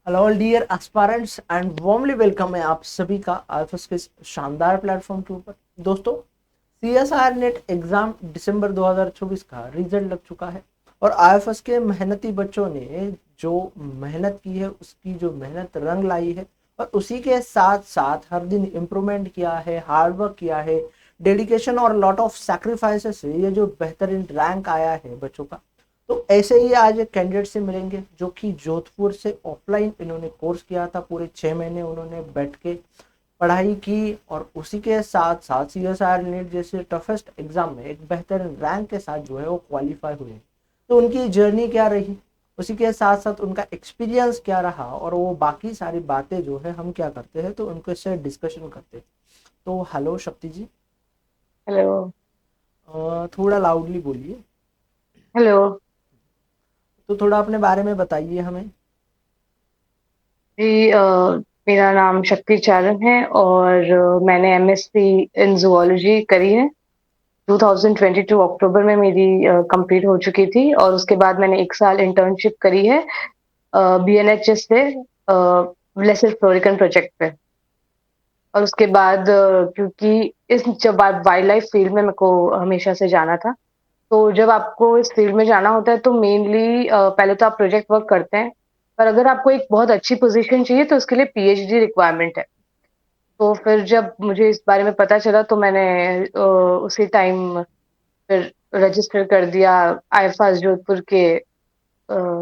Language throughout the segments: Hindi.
Hello all dear aspirants and warmly welcome है आप सभी का आईएफएस के इस शानदार प्लेटफॉर्म के ऊपर। दोस्तों, सीएसआर नेट एग्जाम दिसंबर 2024 का रिजल्ट लग चुका है और आईएफएस के मेहनती बच्चों ने जो मेहनत की है उसकी जो मेहनत रंग लाई है और उसी के साथ साथ हर दिन इम्प्रूवमेंट किया है, हार्डवर्क किया है, डेडिकेशन और लॉट ऑफ सैक्रिफाइसेस से ये जो बेहतरीन रैंक आया है बच्चों का। तो ऐसे ही आज एक कैंडिडेट से मिलेंगे जो कि जोधपुर से ऑफलाइन इन्होंने कोर्स किया था। पूरे 6 महीने उन्होंने बैठ के पढ़ाई की और उसी के साथ साथ सीएसआर नीट जैसे टफेस्ट एग्जाम में एक बेहतरीन रैंक के साथ जो है वो क्वालिफाई हुए। तो उनकी जर्नी क्या रही, उसी के साथ साथ उनका एक्सपीरियंस क्या रहा और वो बाकी सारी बातें जो है हम क्या करते हैं तो उनके से डिस्कशन करते हैं। तो हेलो शक्ति जी। हेलो। थोड़ा लाउडली बोलिए। हेलो। तो थोड़ा अपने बारे में बताइए हमें। जी, मेरा नाम शक्ति चारण है और मैंने एमएससी इन जूलॉजी करी है। 2022 अक्टूबर में मेरी कंप्लीट हो चुकी थी और उसके बाद मैंने एक साल इंटर्नशिप करी है बीएनएचएस से लेसर फ्लोरिकन प्रोजेक्ट पे। और उसके बाद क्योंकि इस जब वाइल्ड लाइफ फील्ड में मेरे को हमेशा से जाना था, तो जब आपको इस फील्ड में जाना होता है तो मेनली पहले तो आप प्रोजेक्ट वर्क करते हैं। पर अगर आपको एक बहुत अच्छी पोजीशन चाहिए तो उसके लिए पीएचडी रिक्वायरमेंट है। तो फिर जब मुझे इस बारे में पता चला तो मैंने उसी टाइम फिर रजिस्टर कर दिया आईफास जोधपुर के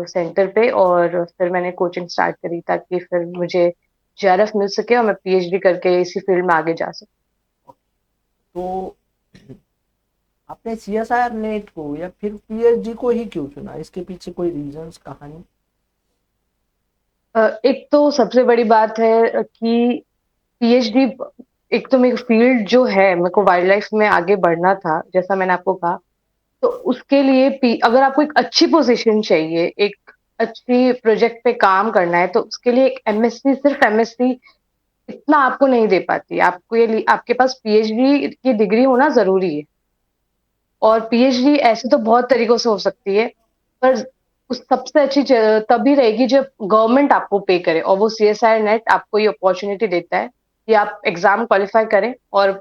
सेंटर पे और फिर मैंने कोचिंग स्टार्ट करी ताकि फिर मुझे जेआरएफ मिल सके और मैं पीएचडी करके इसी फील्ड में आगे जा सकूं। तो आपने सीएसआर नेट को या फिर पीएचडी को ही क्यों चुना, इसके पीछे कोई रीजंस, कहानी? एक तो सबसे बड़ी बात है कि पीएचडी, एक तो मेरी फील्ड जो है, मेरे को वाइल्ड लाइफ में आगे बढ़ना था जैसा मैंने आपको कहा। तो उसके लिए अगर आपको एक अच्छी पोजीशन चाहिए, एक अच्छी प्रोजेक्ट पे काम करना है, तो उसके लिए एक एमएससी, सिर्फ एमएससी इतना आपको नहीं दे पाती। आपको आपके पास पीएचडी की डिग्री होना जरूरी है। और पीएचडी ऐसे तो बहुत तरीकों से हो सकती है, पर उस सबसे अच्छी तभी रहेगी जब गवर्नमेंट आपको पे करे, और वो सीएसआई नेट आपको ये अपॉर्चुनिटी देता है कि आप एग्जाम क्वालिफाई करें और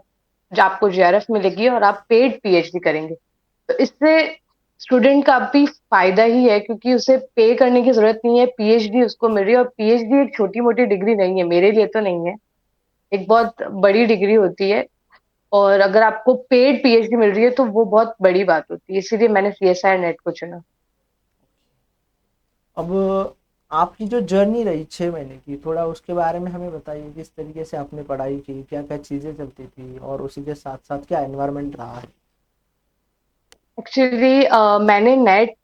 जो आपको जेआरएफ मिलेगी और आप पेड पीएचडी करेंगे। तो इससे स्टूडेंट का भी फायदा ही है, क्योंकि उसे पे करने की जरूरत नहीं है, पीएचडी उसको मिल रही है। और पीएचडी एक छोटी मोटी डिग्री नहीं है, मेरे लिए तो नहीं है, एक बहुत बड़ी डिग्री होती है। और अगर आपको पेड पीएचडी मिल रही है तो वो बहुत बड़ी बात होती है, इसीलिए मैंने सीएसआई नेट को चुना। अब आपकी जो जर्नी रही 6 महीने की, थोड़ा उसके बारे में हमें बताइए। किस तरीके से आपने पढ़ाई की, क्या क्या चीजें चलती थी और उसी के साथ साथ क्या एनवायरनमेंट रहा है? एक्चुअली मैंने नेट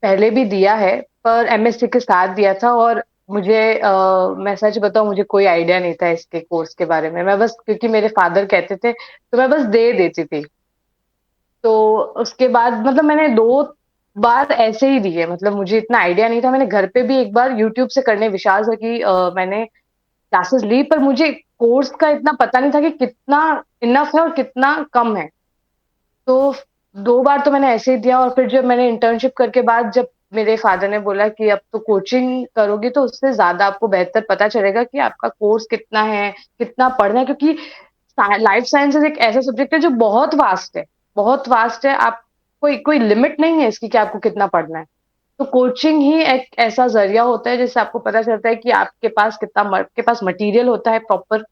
पहले भी दिया है, पर एमएससी के साथ दिया था। और मुझे मैं सच बताऊं, मुझे कोई आइडिया नहीं था इसके कोर्स के बारे में। मैं बस, क्योंकि मेरे फादर कहते थे तो मैं बस दे देती थी। तो उसके बाद मतलब मैंने दो बार ऐसे ही दिए, मतलब मुझे इतना आइडिया नहीं था। मैंने घर पे भी एक बार यूट्यूब से करने, विशाल सर की मैंने क्लासेस ली, पर मुझे कोर्स का इतना पता नहीं था कि कितना इनफ है और कितना कम है। तो दो बार तो मैंने ऐसे ही दिया। और फिर जब मैंने इंटर्नशिप करके बाद, जब मेरे फादर ने बोला कि अब तो कोचिंग करोगी तो उससे ज्यादा आपको बेहतर पता चलेगा कि आपका कोर्स कितना है, कितना पढ़ना है। क्योंकि लाइफ साइंसेज एक ऐसा सब्जेक्ट है जो बहुत वास्ट है, बहुत वास्ट है। आप कोई कोई लिमिट नहीं है इसकी कि आपको कितना पढ़ना है। तो कोचिंग ही एक ऐसा जरिया होता है जिससे आपको पता चलता है कि आपके पास कितना, आपके पास मटेरियल होता है प्रॉपर,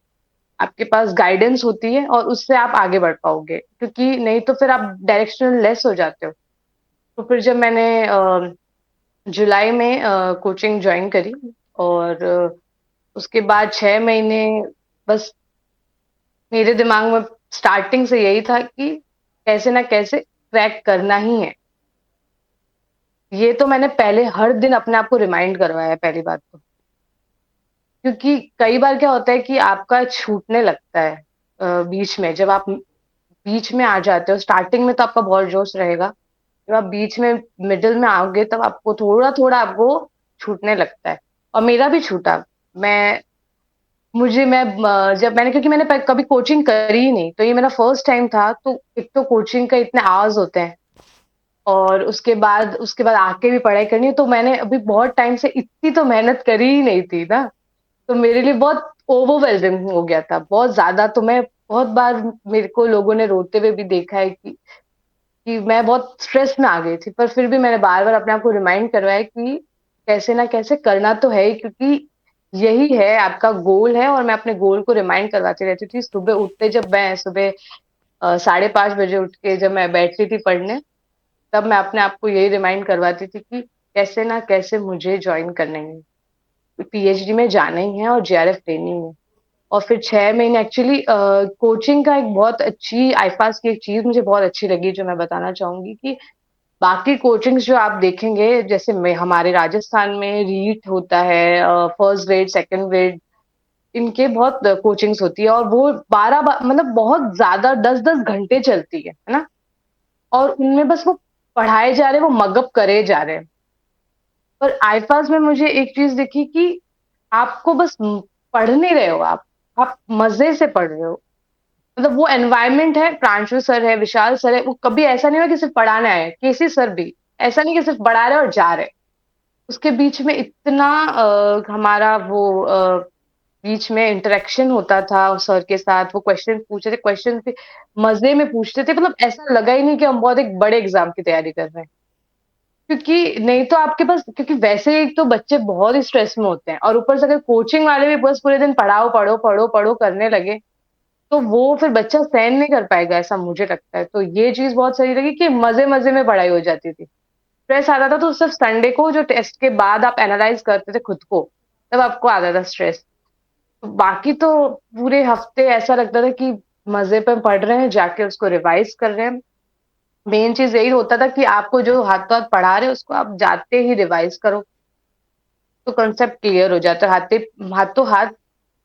आपके पास गाइडेंस होती है, और उससे आप आगे बढ़ पाओगे। क्योंकि नहीं तो फिर आप डायरेक्शनल लेस हो जाते हो। तो फिर जब मैंने जुलाई में कोचिंग ज्वाइन करी, और उसके बाद 6 महीने बस मेरे दिमाग में स्टार्टिंग से यही था कि कैसे ना कैसे क्रैक करना ही है। ये तो मैंने पहले हर दिन अपने आप को रिमाइंड करवाया है, पहली बात तो। क्योंकि कई बार क्या होता है कि आपका छूटने लगता है बीच में। जब आप बीच में आ जाते हो, स्टार्टिंग में तो आपका बहुत जोश रहेगा, जब आप बीच में मिडिल में आओगे तब आपको थोड़ा थोड़ा आपको छूटने लगता है। और मेरा भी छूटा। मैं मुझे मैं जब मैंने, क्योंकि मैंने कभी कोचिंग करी ही नहीं, तो ये मेरा फर्स्ट टाइम था। तो एक तो कोचिंग का इतने आवर्स होते हैं, और उसके बाद आके भी पढ़ाई करनी है, तो मैंने अभी बहुत टाइम से इतनी तो मेहनत करी ही नहीं थी ना, तो मेरे लिए बहुत ओवरवेलमिंग हो गया था, बहुत ज़्यादा। तो मैं बहुत बार, मेरे को लोगों ने रोते हुए भी देखा है कि मैं बहुत स्ट्रेस में आ गई थी, पर फिर भी मैंने बार-बार अपने आप को रिमाइंड करवाया कि कैसे ना कैसे करना तो है ही, क्योंकि यही है आपका गोल है। और मैं अपने गोल को रिमाइंड करवाती रहती थी। सुबह उठते जब मैं सुबह 5:30 बजे उठ के जब मैं बैठती थी पढ़ने, तब मैं अपने आप को यही रिमाइंड करवाती थी कि कैसे ना कैसे मुझे जॉइन करना ही है, पीएचडी में जाना ही है और जेआरएफ लेनी है। और फिर 6 महीने एक्चुअली कोचिंग का एक बहुत अच्छी आईफास की एक चीज़ मुझे बहुत अच्छी लगी, जो मैं बताना चाहूँगी कि बाकी कोचिंग्स जो आप देखेंगे, जैसे में हमारे राजस्थान में रीट होता है, फर्स्ट ग्रेड, सेकंड ग्रेड, इनके बहुत कोचिंग्स होती है, और वो 12 मतलब बहुत ज़्यादा 10-10 घंटे चलती है ना? और उनमें बस वो पढ़ाए जा रहे हैं, वो मगअप करे जा रहे हैं। पर आईफास में मुझे एक चीज़ दिखी कि आपको बस पढ़ नहीं रहे हो आप मज़े से पढ़ रहे हो। मतलब वो एनवायरनमेंट है, प्रांशु सर है, विशाल सर है, वो कभी ऐसा नहीं हुआ कि सिर्फ़ पढ़ाने आए हैं, केसी सर भी, ऐसा नहीं कि सिर्फ़ पढ़ा रहे हैं और जा रहे हैं। उसके बीच में इतना हमारा वो बीच में इंटरेक्शन होता था सर के साथ, वो क्वेश्चन पूछते थे, क्वेश्चन भी मज़े में पूछते थे, मतलब ऐसा लगा ही नहीं कि हम बहुत एक बड़े एग्ज़ाम की तैयारी कर रहे हैं। क्योंकि नहीं तो आपके पास, क्योंकि वैसे एक तो बच्चे बहुत ही स्ट्रेस में होते हैं, और ऊपर से अगर कोचिंग वाले भी बस पूरे दिन पढ़ाओ, पढ़ो, पढ़ो, पढ़ो करने लगे, तो वो फिर बच्चा सहन नहीं कर पाएगा, ऐसा मुझे लगता है। तो ये चीज़ बहुत सही लगी कि मज़े-मज़े में पढ़ाई हो जाती थी। स्ट्रेस आता था तो सिर्फ़ संडे को, जो टेस्ट के बाद आप एनालाइज़ करते थे खुद को, तब आपको आता था स्ट्रेस। बाकी तो पूरे हफ्ते ऐसा लगता था कि मज़े पे पढ़ रहे हैं, जाके उसको रिवाइज़ कर रहे हैं। मेन चीज़ यही होता था कि आपको जो हाथों-हाथ पढ़ा रहे हैं, उसको आप जाते ही रिवाइज़ करो, तो कांसेप्ट क्लियर हो जाता है। हाथों-हाथ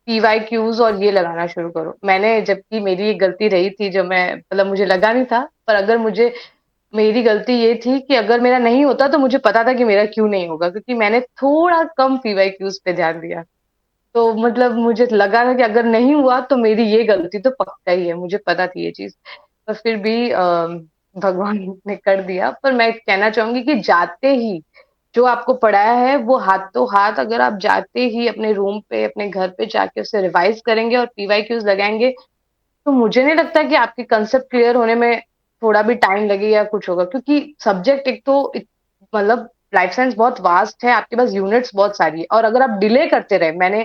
पीवाईक्यूज़ और ये लगाना शुरू करो। मैंने, जबकि मेरी एक गलती रही थी, जो मैं मतलब मुझे लगा नहीं था, पर अगर मुझे, मेरी गलती ये थी कि अगर मेरा नहीं होता तो मुझे पता था कि मेरा क्यों नहीं होगा, क्योंकि मैंने थोड़ा कम पीवाईक्यूज़ पे ध्यान दिया। तो मतलब मुझे लगा था कि अगर नहीं हुआ तो मेरी ये गलती तो पक्का ही है, मुझे पता थी ये चीज़। पर फिर भी भगवान ने कर दिया। पर मैं कहना चाहूँगी कि जाते ही जो आपको पढ़ाया है, वो हाथों-हाथ अगर आप जाते ही अपने रूम पे, अपने घर पे जाके उसे रिवाइज़ करेंगे और पीवाईक्यूज़ लगाएँगे, तो मुझे नहीं लगता कि आपके कांसेप्ट क्लियर होने में थोड़ा भी टाइम लगे या कुछ होगा, क्योंकि सब्जेक्ट एक तो मतलब लाइफ साइंस बहुत वास्ट है, आपके पास यूनिट्स बहुत सारी है, और अगर आप डिले करते रहे, मैंने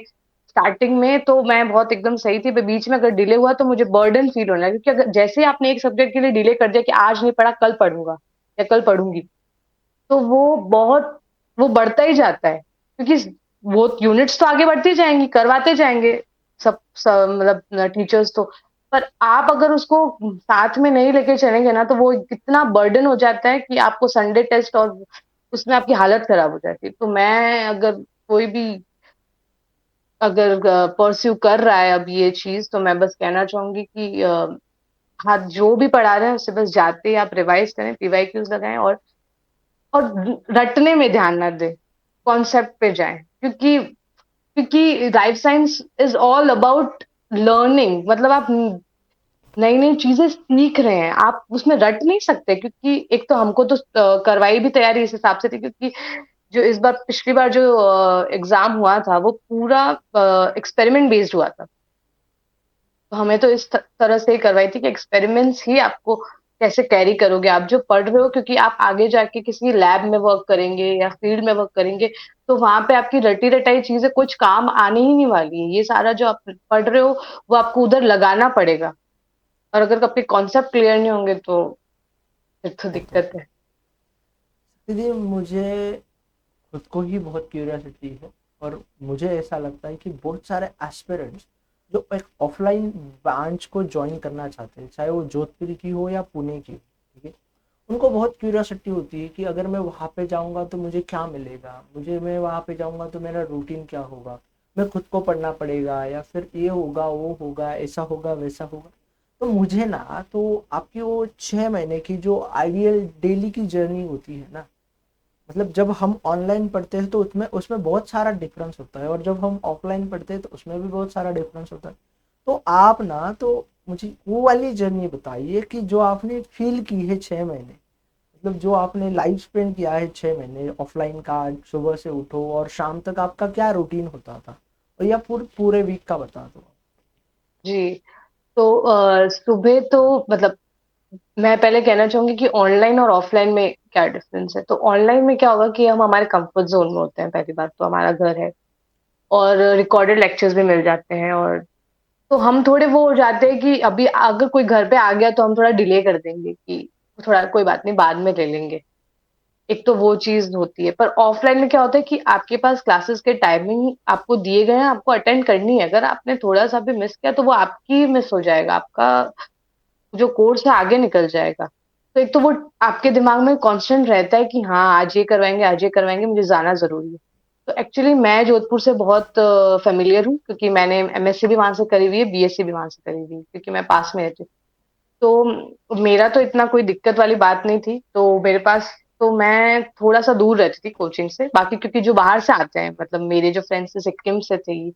स्टार्टिंग में तो मैं बहुत एकदम सही थी, पर बीच में अगर डिले हुआ तो मुझे बर्डन फील होने लगा, क्योंकि अगर जैसे ही आपने एक सब्जेक्ट के लिए डिले कर दिया कि आज नहीं पढ़ा, कल पढ़ूँगा या कल पढ़ूँगी, तो वो बढ़ता ही जाता है, क्योंकि वो यूनिट्स तो आगे बढ़ती जाएँगी, करवाते जाएँगे मतलब टीचर्स तो। पर आप अगर उसको साथ में नहीं लेके चलेंगे ना, तो वो इतना बर्डन हो जाता है कि आपको संडे टेस्ट और उसमें आपकी हालत खराब हो जाती है। तो मैं, अगर कोई भी अगर परस्यू कर रहा है अब ये चीज़, तो मैं बस कहना चाहूँगी कि हाँ, जो भी पढ़ा रहे हैं उससे बस जाते ही आप रिवाइज़ करें, पीवाईक्यूज़ लगाएँ, और रटने में ध्यान ना दें, कॉन्सेप्ट पे जाएँ, क्योंकि life science is all about learning, मतलब आप नई-नई चीज़ें सीख रहे हैं, आप उसमें रट नहीं सकते, क्योंकि एक तो हमको तो करवाई भी तैयारी इस हिसाब से थी, क्योंकि जो इस बार, पिछली बार जो एग्ज़ाम हुआ था, वो पूरा एक्सपेरिमेंट बेस्ड हुआ था। तो हमें तो इस तरह से ही करवाई थी कि एक्सपेरिमेंट्स ही आपको कैसे कैरी करोगे, आप जो पढ़ रहे हो, क्योंकि आप आगे जाके किसी लैब में वर्क करेंगे या फील्ड में वर्क करेंगे, तो वहाँ पे आपकी रटी-रटाई चीज़ें कुछ काम आने ही नहीं वाली है। ये सारा जो आप पढ़ रहे हो, वो आपको उधर लगाना पड़ेगा, और अगर आपके कॉन्सेप्ट क्लियर नहीं होंगे तो फिर तो दिक्कत है। दीदी, मुझे खुद को ही बहुत क्यूरियोसिटी है, और मुझे ऐसा लगता है कि बहुत सारे एस्पिरेंट्स जो एक ऑफलाइन ब्रांच को ज्वाइन करना चाहते हैं, चाहे वो जोधपुर की हो या पुणे की हो, ठीक है, उनको बहुत क्यूरियोसिटी होती है कि अगर मैं वहाँ पे जाऊँगा तो मुझे क्या मिलेगा, मैं वहाँ पे जाऊँगा तो मेरा रूटीन क्या होगा, मैं खुद को पढ़ना पड़ेगा या फिर ये होगा वो होगा, ऐसा होगा वैसा होगा। तो मुझे ना, तो आपकी वो 6 महीने की जो आइडियल डेली की जर्नी होती है ना, मतलब जब हम ऑनलाइन पढ़ते हैं तो उसमें उसमें बहुत सारा डिफरेंस होता है, और जब हम ऑफलाइन पढ़ते हैं तो उसमें भी बहुत सारा डिफरेंस होता है। तो आप ना, तो मुझे वो वाली जर्नी बताइए कि जो आपने फील की है 6 महीने, मतलब जो आपने लाइफ स्पेंड किया है 6 महीने ऑफलाइन का, सुबह से उठो और शाम तक आपका क्या रूटीन होता था, और या पूरे वीक का बता दो। जी, तो सुबह तो मतलब मैं पहले कहना चाहूँगी कि ऑनलाइन और ऑफलाइन में क्या डिफरेंस है। तो ऑनलाइन में क्या होगा कि हम हमारे कंफर्ट ज़ोन में होते हैं, पहली बात तो हमारा घर है और रिकॉर्डेड लेक्चर्स भी मिल जाते हैं, और तो हम थोड़े वो हो जाते हैं कि अभी अगर कोई घर पे आ गया तो हम थोड़ा डिले कर देंगे कि थोड़ा कोई बात नहीं, बाद में ले लेंगे। एक तो वो चीज़ होती है, पर ऑफलाइन में क्या होता है कि आपके पास क्लासेस के टाइमिंग आपको दिए गए हैं, आपको अटेंड करनी है। अगर आपने थोड़ा-सा भी मिस किया तो वो आपकी मिस हो जाएगा, आपका जो कोर्स है आगे निकल जाएगा। तो एक तो वो आपके दिमाग में कांस्टेंट रहता है कि हाँ, आज ये करवाएँगे, मुझे जाना ज़रूरी है। तो एक्चुअली मैं जोधपुर से बहुत फ़ैमिलियर हूँ, क्योंकि मैंने एमएससी भी वहाँ से करी हुई है, बीएससी भी वहाँ से करी हुई है, क्योंकि मैं पास में रहती हूँ। तो मेरा तो इतना कोई दिक्कत वाली बात नहीं थी, तो मेरे पास तो मैं थोड़ा-सा दूर रहती थी कोचिंग से, बाकी क्योंकि जो बाहर से आते हैं, मतलब मेरे जो फ्रेंड्स थे सिक्किम से थी,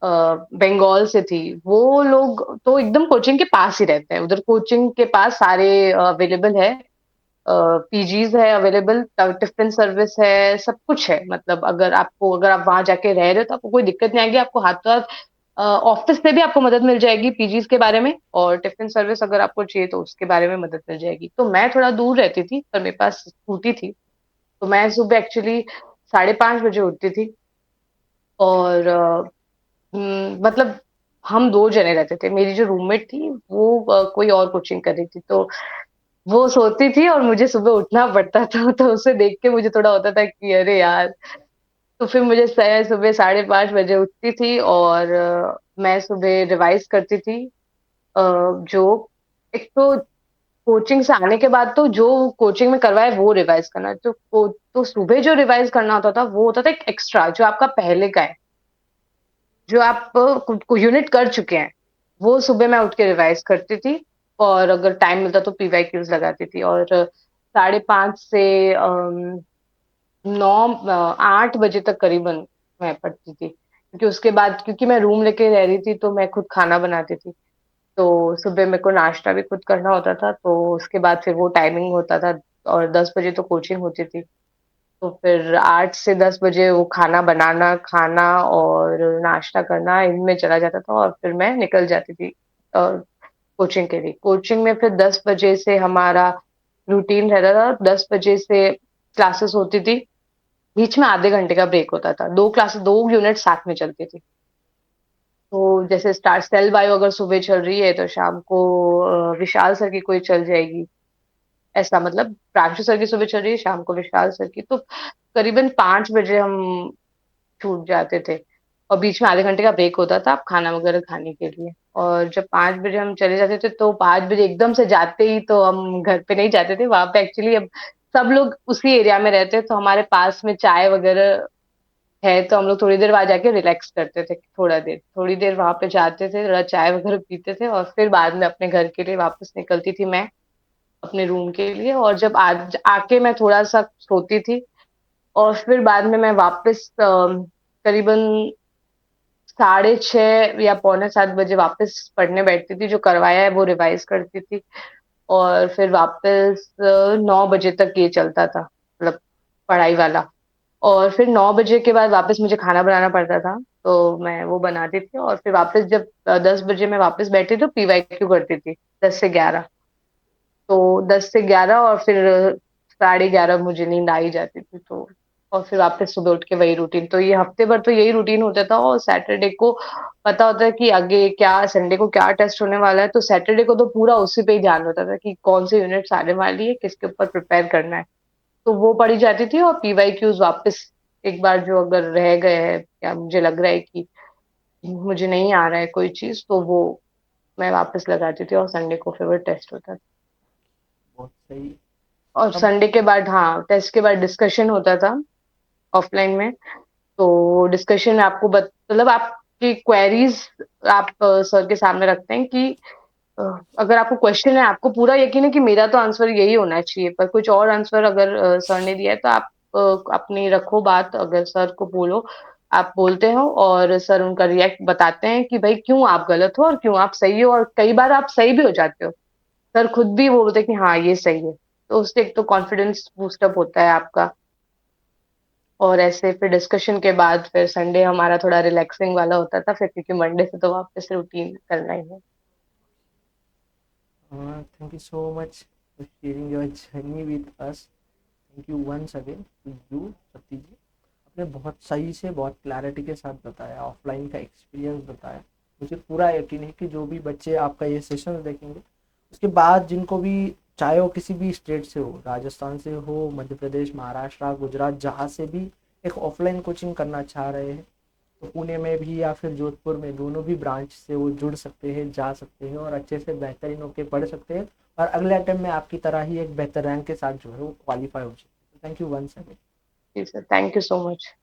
अ, बंगाल से थी, वो लोग तो एकदम कोचिंग के पास ही रहते हैं। उधर कोचिंग के पास सारे अवेलेबल है, पीजीज़ है अवेलेबल, टिफ़िन सर्विस है, सब कुछ है। मतलब अगर आप वहाँ जाके रह रहे हो तो आपको कोई दिक्कत नहीं आएगी, आपको हाथों-हाथ ऑफ़िस से भी आपको मदद मिल जाएगी पीजीज़ के बारे में, और टिफ़िन सर्विस अगर आपको चाहिए तो उसके बारे में मदद मिल जाएगी। तो मैं थोड़ा दूर रहती थी, पर मेरे पास स्कूटी थी, तो मैं सुबह एक्चुअली 5:30 बजे उठती थी, और मतलब हम 2 जने रहते थे। मेरी जो रूममेट थी वो कोई और कोचिंग कर रही थी, तो वो सोती थी और मुझे सुबह उठना पड़ता था, तो उसे देख के मुझे थोड़ा होता था कि अरे यार! तो फिर मुझे सुबह 5:30 बजे उठती थी, और मैं सुबह रिवाइज़ करती थी। अ, जो एक तो कोचिंग से आने के बाद तो जो कोचिंग में करवाए वो रिवाइज़ करना, तो सुबह जो रिवाइज़ करना होता था, वो होता था एक एक्स्ट्रा जो आपका पहले का है। जो आप यूनिट कर चुके हैं, वो सुबह मैं उठ के रिवाइज़ करती थी, और अगर टाइम मिलता तो पीवाईक्यूज़ लगाती थी, और 5:30 से 8 बजे तक करीबन मैं पढ़ती थी। क्योंकि उसके बाद क्योंकि मैं रूम लेके रह रही थी तो मैं खुद खाना बनाती थी। तो सुबह मेरे को नाश्ता भी खुद करना होता था, तो उसके बाद फिर वो टाइमिंग होता था, और 10 बजे तो कोचिंग होती थी। तो फिर 8 से 10 बजे वो खाना बनाना, खाना और नाश्ता करना इनमें चला जाता था, और फिर मैं निकल जाती थी कोचिंग के लिए। कोचिंग में फिर 10 बजे से हमारा रूटीन रहता था, 10 बजे से क्लासेस होती थी, बीच में आधे घंटे का ब्रेक होता था। 2 यूनिट साथ में चलती थी। तो जैसे स्टार सेल बायो अगर सुबह चल रही है, तो शाम को विशाल सर की कोई चल जाएगी। ऐसा मतलब प्रांशु सर की सुबह चल रही है, शाम को विशाल सर की। तो करीबन 5 बजे हम छूट जाते थे, और बीच में आधे घंटे का ब्रेक होता था खाना वगैरह खाने के लिए। और जब 5 बजे हम चले जाते थे, तो 5 बजे एकदम से जाते ही तो हम घर पे नहीं जाते थे, वहाँ पे एक्चुअली अब सब लोग उसी एरिया में रहते हैं, तो हमारे पास में चाय वगैरह है, तो हम लोग थोड़ी देर वहाँ जाके रिलैक्स करते थे, थोड़ी देर वहाँ पे जाते थे, थोड़ा चाय वगैरह पीते थे, और फिर बाद में अपने घर के लिए वापस निकलती थी मैं, अपने रूम के लिए। और जब आज आके मैं थोड़ा-सा सोती थी, और फिर बाद में मैं वापस करीबन 6:30 या पौने 7 बजे वापस पढ़ने बैठती थी, जो करवाया है वो रिवाइज़ करती थी, और फिर वापस 9 बजे तक ये चलता था, मतलब पढ़ाई वाला। और फिर 9 बजे के बाद वापस मुझे खाना बनाना पड़ता था, तो मैं वो बनाती थी, और फिर वापस जब 10 बजे मैं वापस बैठती तो पीवाईक्यू करती थी, 10 से 11। तो 10 से 11, और फिर 11:30 मुझे नींद आ ही जाती थी, तो और फिर वापस सुबह उठ के वही रूटीन। तो ये हफ्ते भर तो यही रूटीन होता था, और सैटरडे को पता होता है कि आगे क्या, संडे को क्या टेस्ट होने वाला है, तो सैटरडे को तो पूरा उसी पे ही ध्यान होता था कि कौन सी यूनिट्स आने वाली है, किसके ऊपर प्रिपेयर करना है। तो वो पढ़ी जाती थी, और पीवाईक्यूज़ वापस एक बार जो अगर रह गए हैं, या मुझे लग रहा है कि मुझे नहीं आ रहा है कोई चीज़, तो वो मैं वापस लगाती थी, और संडे को फिर वो टेस्ट होता था। बहुत सही। और अब संडे के बाद, हाँ, टेस्ट के बाद डिस्कशन होता था ऑफलाइन में। तो डिस्कशन में आपको मतलब आपकी क्वेरीज आप सर के सामने रखते हैं कि अ, अगर आपको क्वेश्चन है, आपको पूरा यकीन है कि मेरा तो आंसर यही होना चाहिए, पर कुछ और आंसर अगर सर ने दिया है, तो आप अपनी रखो बात, अगर सर को बोलो, आप बोलते हो, और सर उनका रिएक्ट बताते हैं कि भाई क्यों आप गलत हो और क्यों आप सही हो, और कई बार आप सही भी हो जाते हो। सर खुद भी वो बोलते हैं कि हाँ, ये सही है। तो उससे एक तो कॉन्फिडेंस बूस्टअप होता है आपका, और ऐसे फिर डिस्कशन के बाद फिर संडे हमारा थोड़ा रिलैक्सिंग वाला होता था फिर, क्योंकि मंडे से तो वापस रूटीन करना ही है। Thank you so much for sharing your journey with us. Thank you once again to you Sati ji. आपने बहुत सही से बहुत क्लैरिटी के साथ बताया, ऑफलाइन का एक्सपीरियंस बताया। मुझे पूरा यकीन है कि जो भी बच्चे आपका ये सेशन देखेंगे उसके बाद, जिनको भी, चाहे वो किसी भी स्टेट से हो, राजस्थान से हो, मध्य प्रदेश, महाराष्ट्र, गुजरात, जहाँ से भी एक ऑफलाइन कोचिंग करना चाह रहे हैं, तो पुणे में भी या फिर जोधपुर में, दोनों भी ब्रांच से वो जुड़ सकते हैं, जा सकते हैं और अच्छे से बेहतरीन होकर पढ़ सकते हैं, और अगले अटेम्प्ट में आपकी तरह ही एक बेहतर रैंक के साथ जो है वो क्वालिफाई हो सकते हैं। Thank you once again. जी sir, thank you so much.